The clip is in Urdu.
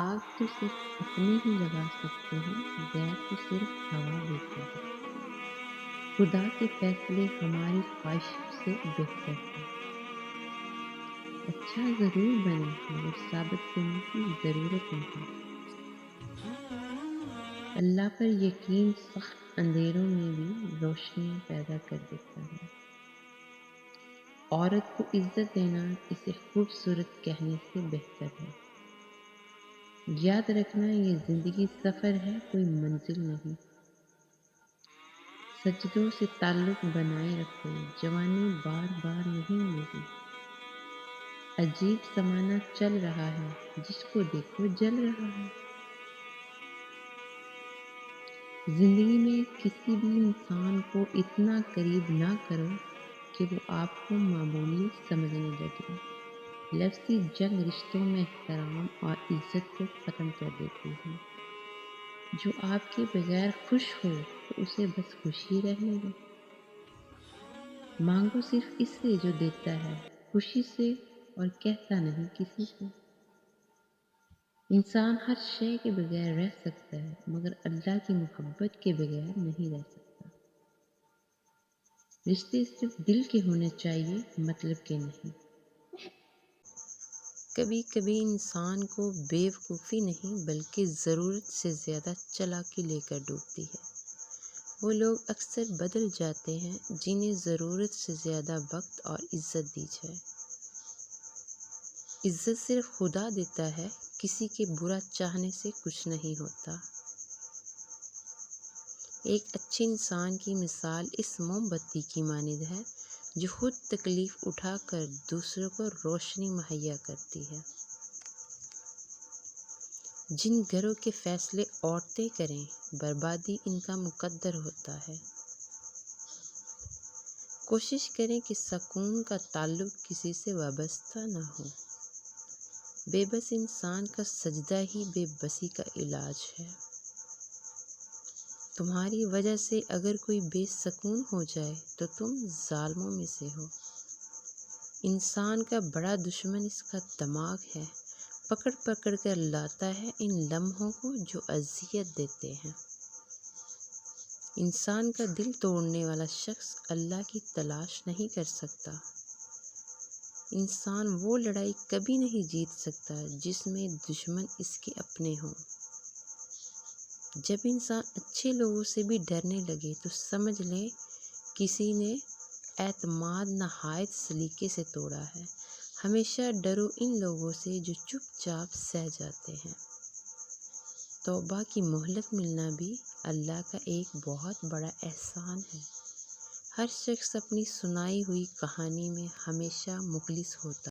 آگ تو صرف اپنے ہی لگا سکتے ہیں، غیر تو صرف ہوا دیتے ہیں۔ خدا کے فیصلے ہماری خواہشوں سے بہتر ہیں۔ اچھا ضرور بنے مگر ثابت کرنے کی ضرورت نہیں۔ اللہ پر یقین سخت اندھیروں میں بھی روشنیاں پیدا کر دیتا ہے۔ عورت کو عزت دینا اسے خوبصورت کہنے سے بہتر ہے۔ یاد رکھنا یہ زندگی سفر ہے، کوئی منزل نہیں۔ سجدوں سے تعلق بنائے رکھو، جوانی بار بار نہیں ملتی۔ عجیب زمانہ چل رہا ہے، جس کو دیکھو جل رہا ہے۔ زندگی میں کسی بھی انسان کو اتنا قریب نہ کرو کہ وہ آپ کو معمولی سمجھنے لگے۔ لفظی جنگ رشتوں میں احترام اور عزت کو ختم کر دیتی ہے۔ جو آپ کے بغیر خوش ہو تو اسے بس خوش ہی رہنے دو۔ مانگو صرف اس سے جو دیتا ہے، خوشی سے، اور کہتا نہیں کسی سے۔ انسان ہر شے کے بغیر رہ سکتا ہے مگر اللہ کی محبت کے بغیر نہیں رہ سکتا۔ رشتے صرف دل کے ہونے چاہیے، مطلب کے نہیں۔ کبھی کبھی انسان کو بے وقوفی نہیں بلکہ ضرورت سے زیادہ چالاکی لے کر ڈوبتی ہے۔ وہ لوگ اکثر بدل جاتے ہیں جنہیں ضرورت سے زیادہ وقت اور عزت دی جائے۔ عزت صرف خدا دیتا ہے، کسی کے برا چاہنے سے کچھ نہیں ہوتا۔ ایک اچھے انسان کی مثال اس موم بتی کی مانند ہے جو خود تکلیف اٹھا کر دوسروں کو روشنی مہیا کرتی ہے۔ جن گھروں کے فیصلے عورتیں کریں، بربادی ان کا مقدر ہوتا ہے۔ کوشش کریں کہ سکون کا تعلق کسی سے وابستہ نہ ہو۔ بے بس انسان کا سجدہ ہی بے بسی کا علاج ہے۔ تمہاری وجہ سے اگر کوئی بے سکون ہو جائے تو تم ظالموں میں سے ہو۔ انسان کا بڑا دشمن اس کا دماغ ہے، پکڑ پکڑ کر لاتا ہے ان لمحوں کو جو اذیت دیتے ہیں۔ انسان کا دل توڑنے والا شخص اللہ کی تلاش نہیں کر سکتا۔ انسان وہ لڑائی کبھی نہیں جیت سکتا جس میں دشمن اس کے اپنے ہوں۔ جب انسان اچھے لوگوں سے بھی ڈرنے لگے تو سمجھ لیں کسی نے اعتماد نہایت سلیقے سے توڑا ہے۔ ہمیشہ ڈرو ان لوگوں سے جو چپ چاپ سہ جاتے ہیں۔ توبہ کی مہلت ملنا بھی اللہ کا ایک بہت بڑا احسان ہے۔ ہر شخص اپنی سنائی ہوئی کہانی میں ہمیشہ مخلص ہوتا ہے۔